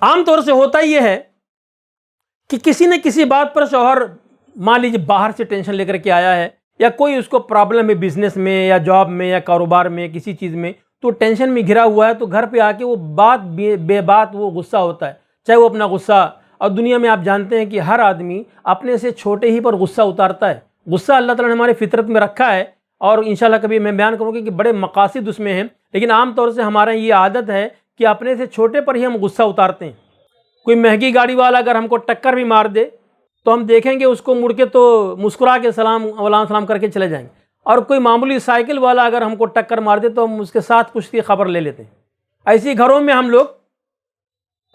عام طور سے ہوتا یہ ہے کہ کسی نہ کسی بات پر شوہر مان لیجیے باہر سے ٹینشن لے کر کے آیا ہے، یا کوئی اس کو پرابلم ہے بزنس میں یا جاب میں یا کاروبار میں کسی چیز میں، تو ٹینشن میں گھرا ہوا ہے، تو گھر پہ آ کے وہ بات بے بات وہ غصہ ہوتا ہے، چاہے وہ اپنا غصہ، اور دنیا میں آپ جانتے ہیں کہ ہر آدمی اپنے سے چھوٹے ہی پر غصہ اتارتا ہے۔ غصہ اللہ تعالیٰ نے ہماری فطرت میں رکھا ہے، اور انشاءاللہ کبھی میں بیان کروں گا کہ بڑے مقاصد اس میں ہیں، لیکن عام طور سے ہمارے یہ عادت ہے کہ اپنے سے چھوٹے پر ہی ہم غصہ اتارتے ہیں۔ کوئی مہنگی گاڑی والا اگر ہم کو ٹکر بھی مار دے تو ہم دیکھیں گے اس کو مڑ کے تو مسکرا کے سلام علیکم سلام کر کے چلے جائیں گے، اور کوئی معمولی سائیکل والا اگر ہم کو ٹکر مار دے تو ہم اس کے ساتھ کچھ کی خبر لے لیتے ہیں۔ ایسی گھروں میں ہم لوگ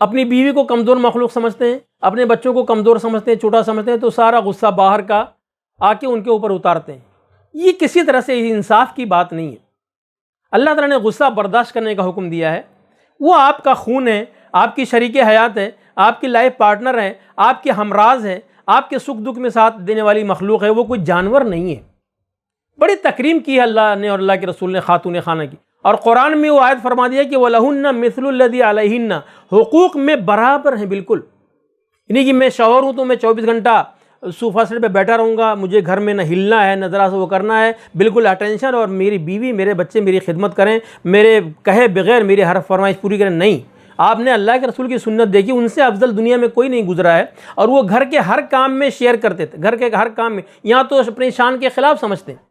اپنی بیوی کو کمزور مخلوق سمجھتے ہیں، اپنے بچوں کو کمزور سمجھتے ہیں، چھوٹا سمجھتے ہیں، تو سارا غصہ باہر کا آ کے ان کے اوپر اتارتے ہیں۔ یہ کسی طرح سے انصاف کی بات نہیں ہے۔ اللہ تعالیٰ نے غصہ برداشت کرنے کا حکم دیا ہے، وہ آپ کا خون ہے، آپ کی شریک حیات ہے، آپ کی لائف پارٹنر ہے، آپ کے ہمراز ہے، آپ کے سکھ دکھ میں ساتھ دینے والی مخلوق ہے، وہ کوئی جانور نہیں ہے۔ بڑی تکریم کی ہے اللہ نے اور اللہ کے رسول نے خاتون خانہ کی، اور قرآن میں وہ آیت فرما دیا کہ وَلَهُنَّ مِثْلُ الَّذِي عَلَيْهِنَّ، حقوق میں برابر ہیں بالکل، یعنی کہ میں شوہر ہوں تو میں 24 گھنٹہ صوفہ سیٹ پہ بیٹھا رہوں گا، مجھے گھر میں نہ ہلنا ہے نہ ذرا سے وہ کرنا ہے، بالکل اٹینشن، اور میری بیوی میرے بچے میری خدمت کریں، میرے کہے بغیر میری ہر فرمائش پوری کریں، نہیں۔ آپ نے اللہ کے رسول کی سنت دیکھی، ان سے افضل دنیا میں کوئی نہیں گزرا ہے، اور وہ گھر کے ہر کام میں شیئر کرتے تھے، گھر کے ہر کام میں، یہاں تو اپنی شان کے خلاف سمجھتے ہیں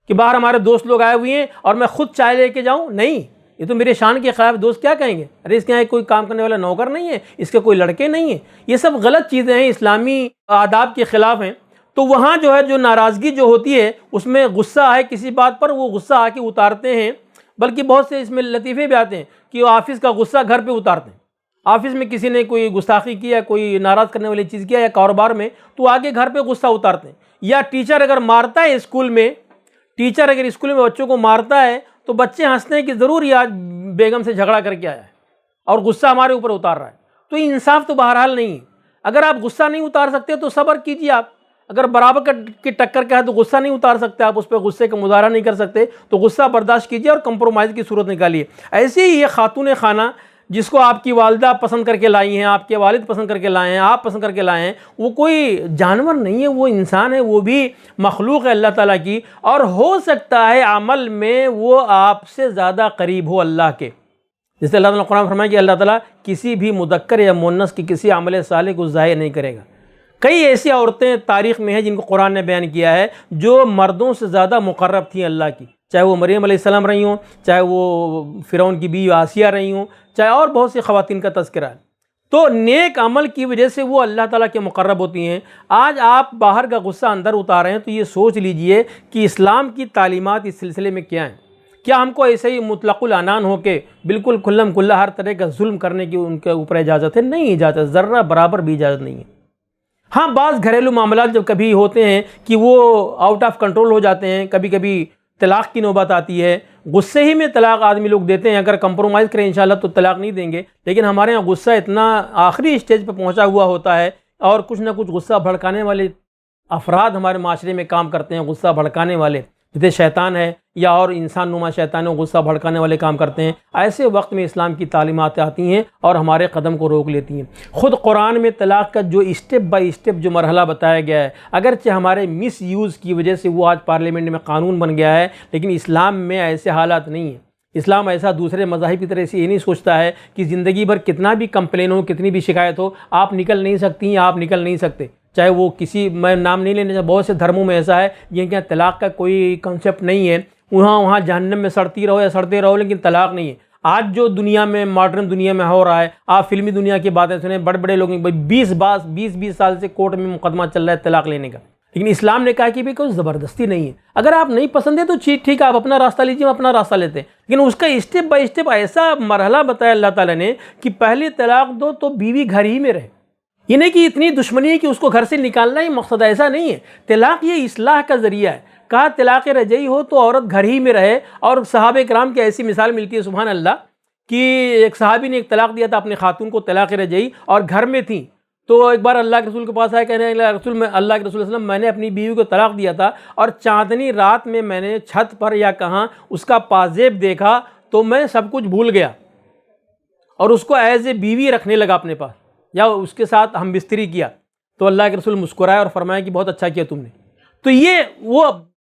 کہ باہر ہمارے دوست لوگ آئے ہوئے ہیں اور میں خود چائے لے کے جاؤں، نہیں، یہ تو میرے شان کے خلاف، دوست کیا کہیں گے، ارے اس کے یہاں کوئی کام کرنے والا نوکر نہیں ہے، اس کے کوئی لڑکے نہیں ہیں، یہ سب غلط چیزیں ہیں، اسلامی آداب کے خلاف ہیں۔ تو وہاں جو ہے جو ناراضگی جو ہوتی ہے اس میں غصہ آئے کسی بات پر، وہ غصہ آ کے اتارتے ہیں، بلکہ بہت سے اس میں لطیفے بھی آتے ہیں کہ وہ آفس کا غصہ گھر پہ اتارتے ہیں۔ آفس میں کسی نے کوئی گستاخی کیا، کوئی ناراض کرنے والی چیز کیا، یا کاروبار میں، تو آگے گھر پہ غصہ اتارتے ہیں۔ یا ٹیچر اگر مارتا ہے اسکول میں، ٹیچر اگر اسکول میں بچوں کو مارتا ہے تو بچے ہنستے ہیں کہ ضرور یہ آج بیگم سے جھگڑا کر کے آیا ہے اور غصہ ہمارے اوپر اتار رہا ہے۔ تو انصاف تو بہرحال نہیں ہے۔ اگر آپ غصہ نہیں اتار سکتے تو صبر کیجیے، آپ اگر برابر کی ٹکر کا ہے تو غصہ نہیں اتار سکتے، آپ اس پہ غصے کا مظاہرہ نہیں کر سکتے، تو غصہ برداشت کیجیے اور کمپرومائز کی صورت نکالیے۔ ایسے ہی یہ خاتون خانہ جس کو آپ کی والدہ پسند کر کے لائی ہیں، آپ کے والد پسند کر کے لائے ہیں، آپ پسند کر کے لائے ہیں، وہ کوئی جانور نہیں ہے، وہ انسان ہے، وہ بھی مخلوق ہے اللہ تعالیٰ کی، اور ہو سکتا ہے عمل میں وہ آپ سے زیادہ قریب ہو اللہ کے۔ جیسے اللہ تعالیٰ نے قرآن فرمایا کہ اللہ تعالیٰ کسی بھی مذکر یا مؤنث کی کسی عمل صالح کو ضائع نہیں کرے گا۔ کئی ایسی عورتیں تاریخ میں ہیں جن کو قرآن نے بیان کیا ہے جو مردوں سے زیادہ مقرب تھیں اللہ کی، چاہے وہ مریم علیہ السلام رہی ہوں، چاہے وہ فرعون کی بیوی آسیہ رہی ہوں، چاہے اور بہت سی خواتین کا تذکرہ ہے۔ تو نیک عمل کی وجہ سے وہ اللہ تعالیٰ کے مقرب ہوتی ہیں۔ آج آپ باہر کا غصہ اندر اتارے ہیں تو یہ سوچ لیجئے کہ اسلام کی تعلیمات اس سلسلے میں کیا ہیں۔ کیا ہم کو ایسے ہی مطلق العنان ہو کے بالکل کھلم کھلا ہر طرح کا ظلم کرنے کی ان کے اوپر اجازت ہے؟ نہیں اجازت، ذرہ برابر بھی اجازت نہیں ہے۔ ہاں بعض گھریلو معاملات جب کبھی ہوتے ہیں کہ وہ آؤٹ آف کنٹرول ہو جاتے ہیں، کبھی کبھی طلاق کی نوبت آتی ہے، غصے ہی میں طلاق آدمی لوگ دیتے ہیں، اگر کمپرومائز کریں انشاءاللہ تو طلاق نہیں دیں گے، لیکن ہمارے یہاں غصہ اتنا آخری اسٹیج پہ پہنچا ہوا ہوتا ہے، اور کچھ نہ کچھ غصہ بھڑکانے والے افراد ہمارے معاشرے میں کام کرتے ہیں، غصہ بھڑکانے والے، جیسے شیطان ہے یا اور انسان نما شیطان ہے، غصہ بھڑکانے والے کام کرتے ہیں۔ ایسے وقت میں اسلام کی تعلیمات آتی ہیں اور ہمارے قدم کو روک لیتی ہیں۔ خود قرآن میں طلاق کا جو اسٹیپ بائی اسٹیپ جو مرحلہ بتایا گیا ہے، اگرچہ ہمارے مس یوز کی وجہ سے وہ آج پارلیمنٹ میں قانون بن گیا ہے، لیکن اسلام میں ایسے حالات نہیں ہیں۔ اسلام ایسا دوسرے مذاہب کی طرح سے یہ نہیں سوچتا ہے کہ زندگی بھر کتنا بھی کمپلین ہو، کتنی بھی شکایت ہو، آپ نکل نہیں سکتی، آپ نکل نہیں سکتے، چاہے وہ کسی، میں نام نہیں لینا چاہتا، بہت سے دھرموں میں ایسا ہے جن کے یہاں طلاق کا کوئی کنسیپٹ نہیں ہے، وہاں جہنم میں سڑتی رہو یا سڑتے رہو، لیکن طلاق نہیں ہے۔ آج جو دنیا میں ماڈرن دنیا میں ہو رہا ہے، آپ فلمی دنیا کی باتیں سنیں، بڑے بڑے لوگ 20 سال سے کورٹ میں مقدمہ چل رہا ہے طلاق لینے کا، لیکن اسلام نے کہا کہ بھی کوئی زبردستی نہیں ہے، اگر آپ نہیں پسند ہے تو ٹھیک ہے، آپ اپنا راستہ لیجیے، ہم اپنا راستہ لیتے ہیں، لیکن اس کا اسٹیپ بائی اسٹیپ ایسا مرحلہ بتایا اللہ تعالیٰ نے کہ پہلے طلاق دو تو بیوی گھر ہی میں رہے۔ یہ نہیں کہ اتنی دشمنی ہے کہ اس کو گھر سے نکالنا ہی مقصد، ایسا نہیں ہے۔ طلاق یہ اصلاح کا ذریعہ ہے، کہا طلاق رجعی ہو تو عورت گھر ہی میں رہے، اور صحابہ کرام کی ایسی مثال ملتی ہے سبحان اللہ کہ ایک صحابی نے ایک طلاق دیا تھا اپنے خاتون کو طلاق رجعی، اور گھر میں تھیں، تو ایک بار اللہ کے رسول کے پاس آئے، کہنے لگے رسول میں اللہ کے رسول صلی اللہ علیہ وسلم، میں نے اپنی بیوی کو طلاق دیا تھا، اور چاندنی رات میں نے چھت پر یا کہاں اس کا پازیب دیکھا تو میں سب کچھ بھول گیا، اور اس کو ایز اے بیوی رکھنے لگا اپنے پاس یا اس کے ساتھ ہم بستری کیا، تو اللہ کے رسول مسکرائے اور فرمایا کہ بہت اچھا کیا تم نے۔ تو یہ وہ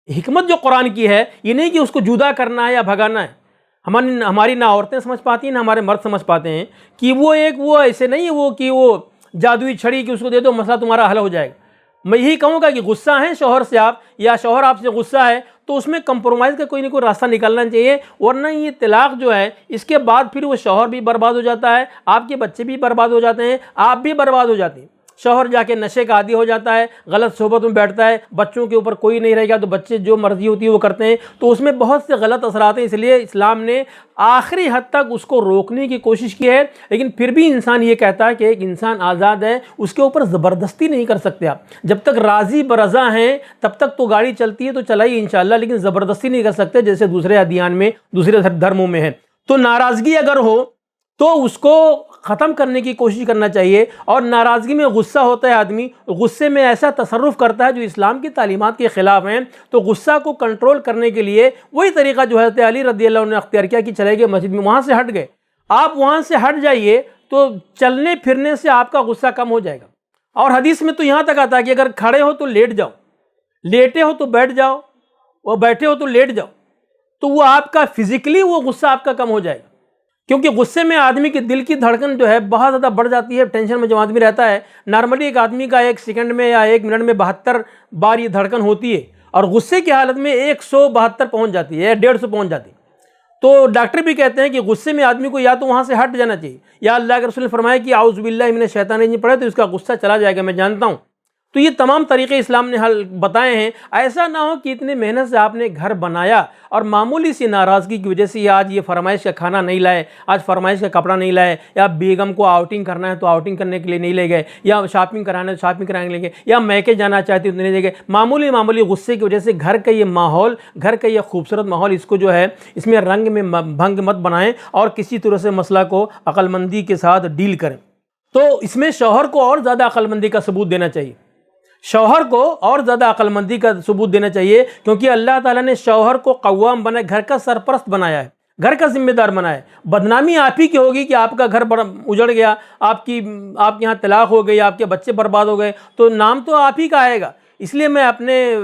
حکمت جو قرآن کی ہے، یہ نہیں کہ اس کو جدا کرنا ہے یا بھگانا ہے۔ ہماری نہ عورتیں سمجھ پاتی ہیں نہ ہمارے مرد سمجھ پاتے ہیں کہ وہ ایسے نہیں ہے وہ کہ وہ جادوئی چھڑی کہ اس کو دے دو مسئلہ تمہارا حل ہو جائے گا۔ میں یہی کہوں گا کہ غصہ ہیں شوہر سے آپ، یا شوہر آپ سے غصہ ہے، تو اس میں کمپرومائز کا کوئی نہ کوئی راستہ نکالنا چاہیے، ورنہ یہ طلاق جو ہے اس کے بعد پھر وہ شوہر بھی برباد ہو جاتا ہے، آپ کے بچے بھی برباد ہو جاتے ہیں، آپ بھی برباد ہو جاتے ہیں۔ شوہر جا کے نشے کا عادی ہو جاتا ہے، غلط صحبت میں بیٹھتا ہے، بچوں کے اوپر کوئی نہیں رہے گا تو بچے جو مرضی ہوتی ہے وہ کرتے ہیں، تو اس میں بہت سے غلط اثرات ہیں۔ اس لیے اسلام نے آخری حد تک اس کو روکنے کی کوشش کی ہے، لیکن پھر بھی انسان یہ کہتا ہے کہ ایک انسان آزاد ہے، اس کے اوپر زبردستی نہیں کر سکتے آپ۔ جب تک راضی برضا ہیں تب تک تو گاڑی چلتی ہے تو چلائیے انشاءاللہ، لیکن زبردستی نہیں کر سکتے جیسے دوسرے ادیان میں، دوسرے دھرموں میں ہے۔ تو ناراضگی اگر ہو تو اس کو ختم کرنے کی کوشش کرنا چاہیے، اور ناراضگی میں غصہ ہوتا ہے آدمی، غصے میں ایسا تصرف کرتا ہے جو اسلام کی تعلیمات کے خلاف ہیں، تو غصہ کو کنٹرول کرنے کے لیے وہی طریقہ جو حضرت علی رضی اللہ عنہ نے اختیار کیا کہ چلے گئے مسجد میں، وہاں سے ہٹ گئے۔ آپ وہاں سے ہٹ جائیے تو چلنے پھرنے سے آپ کا غصہ کم ہو جائے گا۔ اور حدیث میں تو یہاں تک آتا ہے کہ اگر کھڑے ہو تو لیٹ جاؤ، لیٹے ہو تو بیٹھ جاؤ، اور بیٹھے ہو تو لیٹ جاؤ، تو وہ آپ کا فزیکلی وہ غصہ آپ کا کم ہو جائے گا۔ کیونکہ غصے میں آدمی کی دل کی دھڑکن جو ہے بہت زیادہ بڑھ جاتی ہے، ٹینشن میں جب آدمی رہتا ہے، نارملی ایک آدمی کا 1 سیکنڈ میں یا 1 منٹ میں 72 بار یہ دھڑکن ہوتی ہے، اور غصے کی حالت میں 172 پہنچ جاتی ہے یا 150 پہنچ جاتی ہے۔ تو ڈاکٹر بھی کہتے ہیں کہ غصے میں آدمی کو یا تو وہاں سے ہٹ جانا چاہیے، یا اللہ کے رسول نے فرمایا کہ اعوذ باللہ من الشیطان الرجیم پڑھے تو اس کا غصہ چلا جائے گا، میں جانتا ہوں۔ تو یہ تمام طریقے اسلام نے حل بتائے ہیں۔ ایسا نہ ہو کہ اتنے محنت سے آپ نے گھر بنایا اور معمولی سی ناراضگی کی وجہ سے آج یہ فرمائش کا کھانا نہیں لائے، آج فرمائش کا کپڑا نہیں لائے، یا بیگم کو آؤٹنگ کرنا ہے تو آؤٹنگ کرنے کے لیے نہیں لے گئے، یا شاپنگ کرانا ہے تو شاپنگ کرانے کے لیے گئے، یا میکے جانا چاہتے تو نہیں لے گئے۔ معمولی غصے کی وجہ سے گھر کا یہ ماحول، گھر کا یہ خوبصورت ماحول، اس کو جو ہے اس میں رنگ میں بھنگ مت بنائیں، اور کسی طرح سے مسئلہ کو عقل مندی کے ساتھ ڈیل کریں۔ تو اس میں شوہر کو اور زیادہ عقل مندی کا ثبوت دینا چاہیے، شوہر کو اور زیادہ عقل مندی کا ثبوت دینا چاہیے، کیونکہ اللہ تعالیٰ نے شوہر کو قوام بنایا، گھر کا سرپرست بنایا ہے، گھر کا ذمہ دار بنایا ہے۔ بدنامی آپ ہی کی ہوگی کہ آپ کا گھر بڑا اجڑ گیا، آپ کے یہاں طلاق ہو گئی، آپ کے بچے برباد ہو گئے، تو نام تو آپ ہی کا آئے گا۔ اس لیے میں اپنے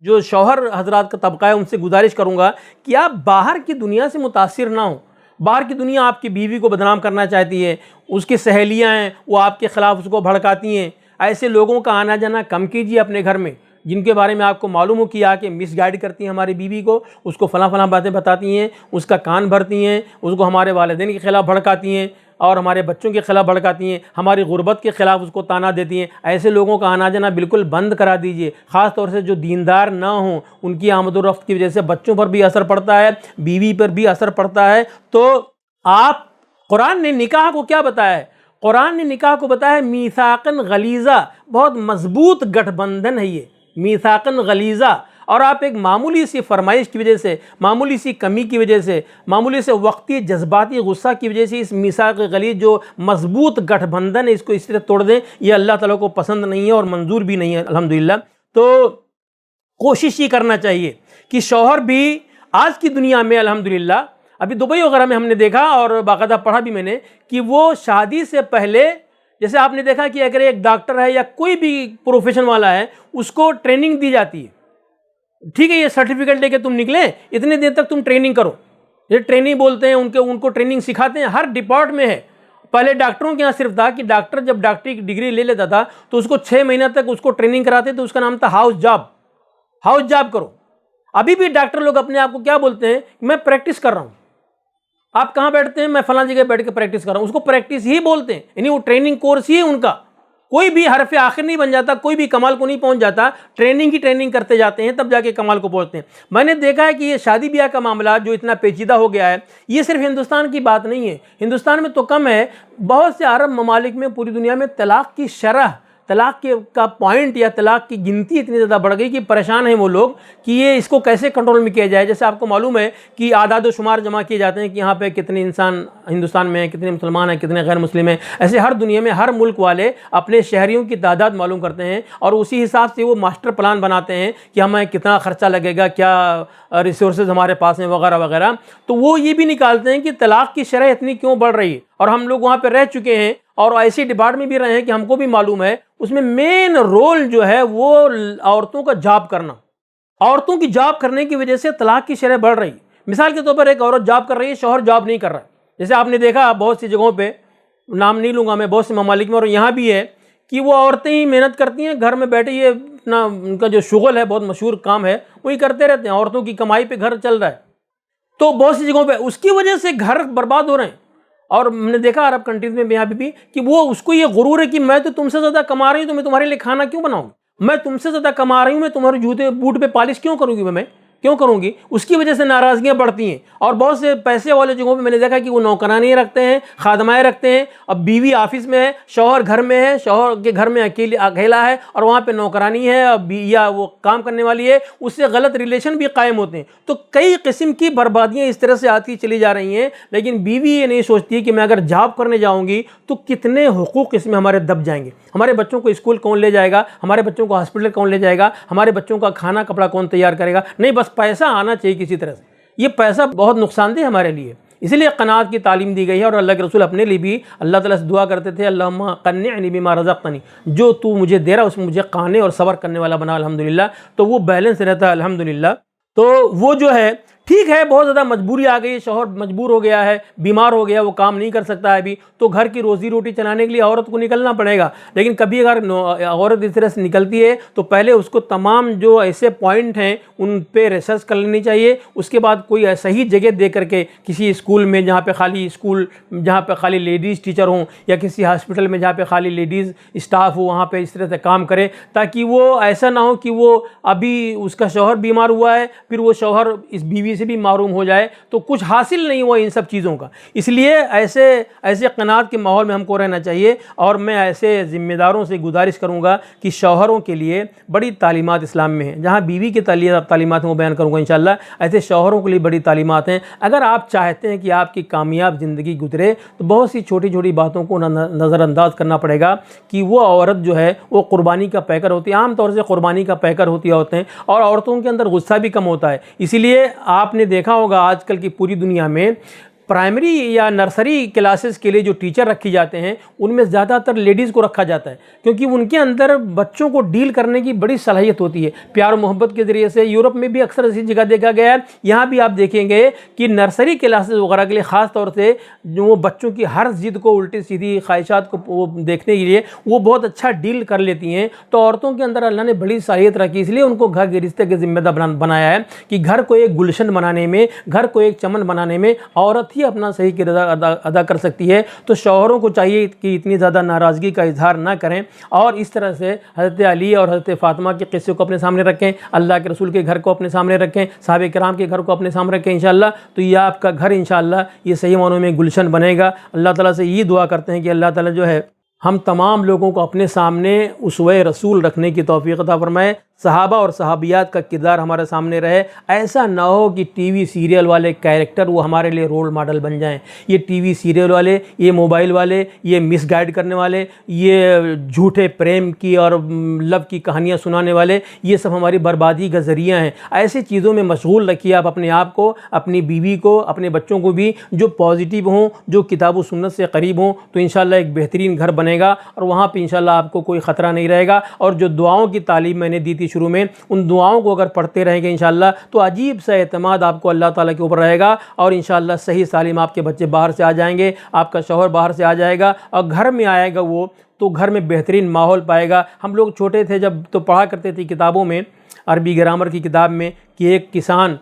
جو شوہر حضرات کا طبقہ ہے ان سے گزارش کروں گا کہ آپ باہر کی دنیا سے متاثر نہ ہوں۔ باہر کی دنیا آپ کی بیوی کو بدنام کرنا چاہتی ہے، اس کی سہیلیاں ہیں وہ آپ کے خلاف اس کو بھڑکاتی ہیں، ایسے لوگوں کا آنا جانا کم کیجیے اپنے گھر میں، جن کے بارے میں آپ کو معلوم ہو کہ آ کے مس گائیڈ کرتی ہیں ہماری بیوی کو، اس کو فلاں باتیں بتاتی ہیں، اس کا کان بھرتی ہیں، اس کو ہمارے والدین کے خلاف بھڑکاتی ہیں اور ہمارے بچوں کے خلاف بھڑکاتی ہیں، ہماری غربت کے خلاف اس کو تانا دیتی ہیں۔ ایسے لوگوں کا آنا جانا بالکل بند کرا دیجئے، خاص طور سے جو دیندار نہ ہوں، ان کی آمد و رفت کی وجہ سے بچوں پر بھی اثر پڑتا ہے، بیوی پر بھی اثر پڑتا ہے۔ تو آپ، قرآن نے نکاح کو کیا بتایا ہے؟ قرآن نے نکاح کو بتایا ہے میثاقاً غلیظہ، بہت مضبوط گٹھ بندھن ہے یہ، میثاقاً غلیظہ۔ اور آپ ایک معمولی سی فرمائش کی وجہ سے، معمولی سی کمی کی وجہ سے، معمولی سے وقتی جذباتی غصہ کی وجہ سے اس میثاق غلیظ جو مضبوط گٹھ بندھن ہے اس کو اس طرح توڑ دیں، یہ اللہ تعالیٰ کو پسند نہیں ہے اور منظور بھی نہیں ہے الحمدللہ۔ تو کوشش یہ کرنا چاہیے کہ شوہر بھی آج کی دنیا میں الحمدللہ، ابھی دبئی وغیرہ میں ہم نے دیکھا اور باقاعدہ پڑھا بھی میں نے کہ وہ شادی سے پہلے، جیسے آپ نے دیکھا کہ اگر ایک ڈاکٹر ہے یا کوئی بھی پروفیشن والا ہے اس کو ٹریننگ دی جاتی ہے، ٹھیک ہے یہ سرٹیفکیٹ لے کے تم نکلیں، اتنے دن تک تم ٹریننگ کرو، یہ ٹریننگ بولتے ہیں، ان کو ٹریننگ سکھاتے ہیں، ہر ڈپارٹ میں ہے۔ پہلے ڈاکٹروں کے یہاں صرف تھا کہ ڈاکٹر جب ڈاکٹری کی ڈگری لے لیتا تھا تو اس کو 6 مہینہ تک اس کو ٹریننگ کراتے تو اس کا نام تھا ہاؤس جاب، ہاؤس جاب کرو۔ ابھی بھی ڈاکٹر لوگ اپنے آپ کو کیا بولتے ہیں؟ میں پریکٹس کر رہا ہوں۔ آپ کہاں بیٹھتے ہیں؟ میں فلاں جگہ بیٹھ کے پریکٹس کر رہا ہوں، اس کو پریکٹس ہی بولتے ہیں، یعنی وہ ٹریننگ کورس ہی ہے ان کا۔ کوئی بھی حرف آخر نہیں بن جاتا، کوئی بھی کمال کو نہیں پہنچ جاتا، ٹریننگ ہی ٹریننگ کرتے جاتے ہیں تب جا کے کمال کو پہنچتے ہیں۔ میں نے دیکھا ہے کہ یہ شادی بیاہ کا معاملہ جو اتنا پیچیدہ ہو گیا ہے، یہ صرف ہندوستان کی بات نہیں ہے، ہندوستان میں تو کم ہے، بہت سے عرب ممالک میں، پوری دنیا میں طلاق کی شرح، طلاق کا پوائنٹ یا طلاق کی گنتی اتنی زیادہ بڑھ گئی کہ پریشان ہیں وہ لوگ کہ یہ اس کو کیسے کنٹرول میں کیا جائے. جیسے آپ کو معلوم ہے کہ اعداد و شمار جمع کیے جاتے ہیں کہ یہاں پہ کتنے انسان ہندوستان میں ہیں, کتنے مسلمان ہیں, کتنے غیر مسلم ہیں. ایسے ہر دنیا میں ہر ملک والے اپنے شہریوں کی تعداد معلوم کرتے ہیں اور اسی حساب سے وہ ماسٹر پلان بناتے ہیں کہ ہمیں کتنا خرچہ لگے گا, کیا ریسورسز ہمارے پاس ہیں وغیرہ وغیرہ. تو وہ یہ بھی نکالتے ہیں کہ طلاق کی شرح اتنی کیوں بڑھ رہی ہے. اور ہم لوگ وہاں پہ رہ چکے ہیں اور ایسی ڈپارٹ میں بھی رہے ہیں کہ ہم کو بھی معلوم ہے اس میں مین رول جو ہے وہ عورتوں کا جاب کرنا. عورتوں کی جاب کرنے کی وجہ سے طلاق کی شرح بڑھ رہی ہے. مثال کے طور پر ایک عورت جاب کر رہی ہے, شوہر جاب نہیں کر رہا ہے. جیسے آپ نے دیکھا بہت سی جگہوں پہ, نام نہیں لوں گا میں, بہت سے ممالک میں اور یہاں بھی ہے کہ وہ عورتیں ہی محنت کرتی ہیں, گھر میں بیٹھے یہ اپنا ان کا جو شغل ہے, بہت مشہور کام ہے, وہی کرتے رہتے ہیں. عورتوں کی کمائی پہ گھر چل رہا ہے. تو بہت سی جگہوں پہ اس کی وجہ سے گھر برباد ہو رہے ہیں. اور ہم نے دیکھا عرب کنٹریز میں یہاں بھی کہ وہ اس کو یہ غرور ہے کہ میں تو تم سے زیادہ کما رہی ہوں, تو میں تمہارے لیے کھانا کیوں بناؤں, میں تم سے زیادہ کما رہی ہوں, میں تمہارے جوتے بوٹ پہ پالش کیوں کروں گی, میں کیوں کروں گی. اس کی وجہ سے ناراضگیاں بڑھتی ہیں. اور بہت سے پیسے والے جگہوں پہ میں نے دیکھا کہ وہ نوکرانی رکھتے ہیں, خادمائیں رکھتے ہیں. اب بیوی آفس میں ہے, شوہر گھر میں ہے, شوہر کے گھر میں اکیلا ہے اور وہاں پہ نوکرانی ہے یا وہ کام کرنے والی ہے, اس سے غلط ریلیشن بھی قائم ہوتے ہیں. تو کئی قسم کی بربادیاں اس طرح سے آتی چلی جا رہی ہیں. لیکن بیوی یہ نہیں سوچتی کہ میں اگر جاب کرنے جاؤں گی تو کتنے حقوق اس میں ہمارے دب جائیں گے. ہمارے بچوں کو اسکول کون لے جائے گا, ہمارے بچوں کو ہاسپٹل کون لے جائے گا, ہمارے بچوں کا کھانا کپڑا کون تیار کرے گا. نہیں, بس پیسہ آنا چاہیے کسی طرح سے. یہ پیسہ بہت نقصان دہ ہمارے لیے. اسی لیے قناعت کی تعلیم دی گئی ہے. اور اللہ کے رسول اپنے لیے بھی اللہ تعالیٰ سے دعا کرتے تھے, اللہم قنعنی بما رزقتنی, جو تو مجھے دے رہا اس میں مجھے قانے اور صبر کرنے والا بنا الحمدللہ. تو وہ بیلنس رہتا ہے الحمدللہ. تو وہ جو ہے ٹھیک ہے, بہت زیادہ مجبوری آ گئی, شوہر مجبور ہو گیا ہے, بیمار ہو گیا, وہ کام نہیں کر سکتا ہے ابھی, تو گھر کی روزی روٹی چلانے کے لیے عورت کو نکلنا پڑے گا. لیکن کبھی اگر عورت اس طرح سے نکلتی ہے تو پہلے اس کو تمام جو ایسے پوائنٹ ہیں ان پہ ریسرچ کر لینی چاہیے. اس کے بعد کوئی صحیح جگہ دے کر کے کسی اسکول میں جہاں پہ خالی لیڈیز ٹیچر ہوں, یا کسی ہاسپٹل میں جہاں پہ خالی لیڈیز اسٹاف ہو, وہاں پہ اس طرح سے کام کرے, تاکہ وہ ایسا نہ ہو کہ وہ ابھی اس کا شوہر بیمار ہوا ہے, پھر وہ شوہر اس بیوی سے بھی محروم ہو جائے, تو کچھ حاصل نہیں ہوا ان سب چیزوں کا. اس لیے ایسے قناعت کے ماحول میں ہم کو رہنا چاہیے. اور میں ایسے ذمہ داروں سے گزارش کروں گا کہ شوہروں کے لیے بڑی تعلیمات اسلام میں ہیں. جہاں بیوی کی تعلیمات وہ بیان کروں گا انشاءاللہ, ایسے شوہروں کے لیے بڑی تعلیمات ہیں. اگر آپ چاہتے ہیں کہ آپ کی کامیاب زندگی گزرے تو بہت سی چھوٹی چھوٹی باتوں کو نظر انداز کرنا پڑے گا کہ وہ عورت جو ہے وہ قربانی کا پیکر ہوتی ہے. عام طور سے قربانی کا پیکر ہوتی ہیں, اور عورتوں کے اندر غصہ بھی کم ہوتا ہے. اسی لیے آپ نے دیکھا ہوگا آج کل کی پوری دنیا میں پرائمری یا نرسری کلاسز کے لیے جو ٹیچر رکھے جاتے ہیں ان میں زیادہ تر لیڈیز کو رکھا جاتا ہے, کیونکہ ان کے اندر بچوں کو ڈیل کرنے کی بڑی صلاحیت ہوتی ہے, پیار و محبت کے ذریعے سے. یورپ میں بھی اکثر ایسی جگہ دیکھا گیا ہے, یہاں بھی آپ دیکھیں گے کہ نرسری کلاسز وغیرہ کے لیے خاص طور سے جو وہ بچوں کی ہر ضد کو, الٹی سیدھی خواہشات کو وہ دیکھنے کے لیے وہ بہت اچھا ڈیل کر لیتی ہیں. تو عورتوں کے اندر اللہ نے بڑی صلاحیت رکھی, اس لیے ان کو گھر کے رشتے کے ذمہ دار بنایا ہے کہ گھر کو ایک گلشن بنانے میں, گھر کو ایک چمن بنانے میں عورت ہی اپنا صحیح کردار ادا کر سکتی ہے. تو شوہروں کو چاہیے کہ اتنی زیادہ ناراضگی کا اظہار نہ کریں, اور اس طرح سے حضرت علی اور حضرت فاطمہ کے قصے کو اپنے سامنے رکھیں, اللہ کے رسول کے گھر کو اپنے سامنے رکھیں, صحابہ کرام کے گھر کو اپنے سامنے رکھیں انشاءاللہ. تو یہ آپ کا گھر انشاءاللہ یہ صحیح معنوں میں گلشن بنے گا. اللہ تعالیٰ سے یہ دعا کرتے ہیں کہ اللہ تعالیٰ جو ہے ہم تمام لوگوں کو اپنے سامنے اسوہ رسول رکھنے کی توفیق عطا فرمائے. صحابہ اور صحابیات کا کردار ہمارے سامنے رہے. ایسا نہ ہو کہ ٹی وی سیریل والے کیریکٹر وہ ہمارے لیے رول ماڈل بن جائیں. یہ ٹی وی سیریل والے, یہ موبائل والے, یہ مس گائیڈ کرنے والے, یہ جھوٹے پریم کی اور لو کی کہانیاں سنانے والے, یہ سب ہماری بربادی کا ذریعہ ہیں. ایسی چیزوں میں مشغول رکھیے آپ اپنے آپ کو, اپنی بیوی کو, اپنے بچوں کو بھی, جو پازیٹیو ہوں, جو کتاب و سنت سے قریب ہوں. تو انشاءاللہ ایک بہترین گھر بنے گا, اور وہاں پہ انشاءاللہ آپ کو کوئی خطرہ نہیں رہے گا. اور جو دعاؤں کی تعلیم میں نے دی تھی شروع میں, ان دعاؤں کو اگر پڑھتے رہیں گے انشاءاللہ تو عجیب سا اعتماد آپ کو اللہ تعالیٰ کے اوپر رہے گا, اور انشاءاللہ صحیح سالم آپ کے بچے باہر سے آ جائیں گے, آپ کا شوہر باہر سے آ جائے گا, اور گھر میں آئے گا وہ تو گھر میں بہترین ماحول پائے گا. ہم لوگ چھوٹے تھے جب تو پڑھا کرتے تھے کتابوں میں, عربی گرامر کی کتاب میں, کہ ایک کسان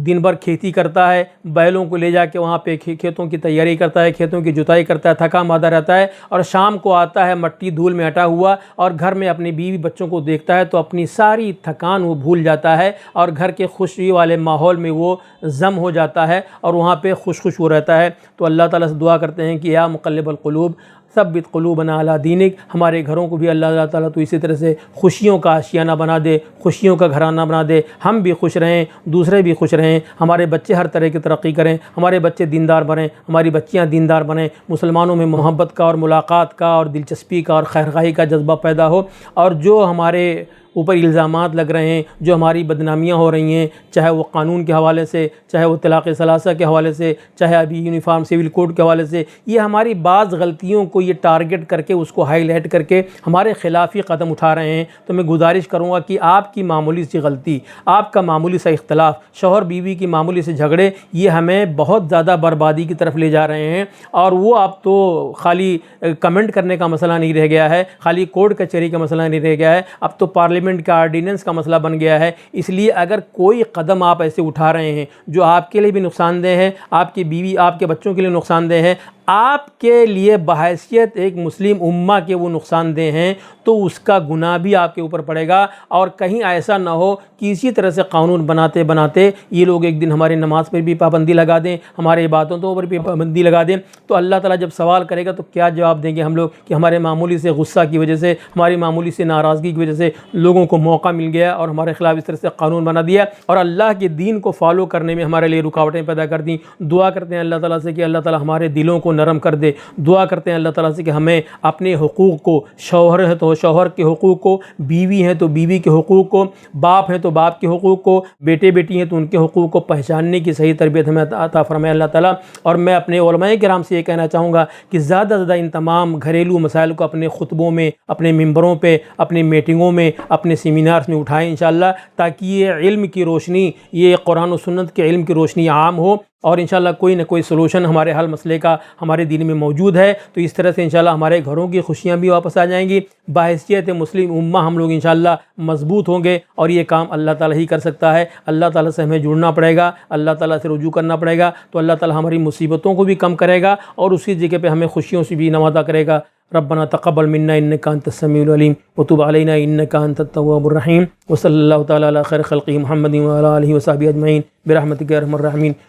دن بھر کھیتی کرتا ہے, بیلوں کو لے جا کے وہاں پہ کھیتوں کی تیاری کرتا ہے, کھیتوں کی جتائی کرتا ہے, تھکا مادہ رہتا ہے, اور شام کو آتا ہے مٹی دھول میں اٹا ہوا, اور گھر میں اپنی بیوی بچوں کو دیکھتا ہے تو اپنی ساری تھکان وہ بھول جاتا ہے, اور گھر کے خوشی والے ماحول میں وہ ضم ہو جاتا ہے, اور وہاں پہ خوش وہ رہتا ہے. تو اللہ تعالیٰ سے دعا کرتے ہیں کہ یا مقلب القلوب ثبت قلوبنا علی دینک، ہمارے گھروں کو بھی اللہ تعالیٰ تو اسی طرح سے خوشیوں کا آشیانہ بنا دے، خوشیوں کا گھرانہ بنا دے، ہم بھی خوش رہیں، دوسرے بھی خوش رہیں، ہمارے بچے ہر طرح کی ترقی کریں، ہمارے بچے دیندار بنیں، ہماری بچیاں دیندار بنیں، مسلمانوں میں محبت کا اور ملاقات کا اور دلچسپی کا اور خیرخواہی کا جذبہ پیدا ہو، اور جو ہمارے اوپر الزامات لگ رہے ہیں، جو ہماری بدنامیاں ہو رہی ہیں، چاہے وہ قانون کے حوالے سے، چاہے وہ طلاق ثلاثہ کے حوالے سے، چاہے ابھی یونیفارم سول کوڈ کے حوالے سے، یہ ہماری بعض غلطیوں کو یہ ٹارگٹ کر کے اس کو ہائی لائٹ کر کے ہمارے خلاف ہی قدم اٹھا رہے ہیں۔ تو میں گزارش کروں گا کہ آپ کی معمولی سی غلطی، آپ کا معمولی سا اختلاف، شوہر بیوی کی معمولی سے جھگڑے، یہ ہمیں بہت زیادہ بربادی کی طرف لے جا رہے ہیں، اور وہ اب تو خالی کمنٹ کرنے کا مسئلہ نہیں رہ گیا ہے، خالی کورٹ کچہری کا مسئلہ نہیں رہ گیا ہے، اب تو پارلیمنٹ کا آرڈیننس کا مسئلہ بن گیا ہے۔ اس لیے اگر کوئی قدم آپ ایسے اٹھا رہے ہیں جو آپ کے لیے بھی نقصان دہ ہے، آپ کی بیوی آپ کے بچوں کے لیے نقصان دہ ہے، آپ کے لیے بحیثیت ایک مسلم امہ کے وہ نقصان دہ ہیں، تو اس کا گناہ بھی آپ کے اوپر پڑے گا۔ اور کہیں ایسا نہ ہو کہ اسی طرح سے قانون بناتے بناتے یہ لوگ ایک دن ہماری نماز پر بھی پابندی لگا دیں، ہمارے عبادتوں پر بھی پابندی لگا دیں، تو اللہ تعالیٰ جب سوال کرے گا تو کیا جواب دیں گے ہم لوگ کہ ہمارے معمولی سے غصہ کی وجہ سے، ہماری معمولی سے ناراضگی کی وجہ سے لوگوں کو موقع مل گیا اور ہمارے خلاف اس طرح سے قانون بنا دیا اور اللہ کے دین کو فالو کرنے میں ہمارے لیے رکاوٹیں پیدا کر دیں۔ دعا کرتے ہیں اللہ تعالیٰ سے کہ اللہ تعالیٰ ہمارے دلوں کو نرم کر دے، دعا کرتے ہیں اللہ تعالیٰ سے کہ ہمیں اپنے حقوق کو، شوہر ہے تو شوہر کے حقوق کو، بیوی ہیں تو بیوی کے حقوق کو، باپ ہیں تو باپ کے حقوق کو، بیٹے بیٹی ہیں تو ان کے حقوق کو پہچاننے کی صحیح تربیت ہمیں عطا فرمائے اللہ تعالیٰ۔ اور میں اپنے علماء کرام سے یہ کہنا چاہوں گا کہ زیادہ سے زیادہ ان تمام گھریلو مسائل کو اپنے خطبوں میں، اپنے ممبروں پہ، اپنی میٹنگوں میں، اپنے سیمینارز میں اٹھائیں انشاءاللہ، تاکہ یہ علم کی روشنی، یہ قرآن و سنت کے علم کی روشنی عام ہو، اور انشاءاللہ کوئی نہ کوئی سلوشن ہمارے حل مسئلے کا ہمارے دین میں موجود ہے۔ تو اس طرح سے انشاءاللہ ہمارے گھروں کی خوشیاں بھی واپس آ جائیں گی، بحیثیت مسلم امہ ہم لوگ انشاءاللہ مضبوط ہوں گے، اور یہ کام اللہ تعالیٰ ہی کر سکتا ہے۔ اللہ تعالیٰ سے ہمیں جڑنا پڑے گا، اللہ تعالیٰ سے رجوع کرنا پڑے گا، تو اللہ تعالیٰ ہماری مصیبتوں کو بھی کم کرے گا اور اسی جگہ پہ ہمیں خوشیوں سے بھی نوازا کرے گا۔ ربنا تقبل منا انك انت السميع العليم وتب علينا انك انت التواب الرحيم وصلى الله تعالى على خير خلقه محمد وعلى اله وصحبه اجمعين برحمتك يا ارحم الراحمين۔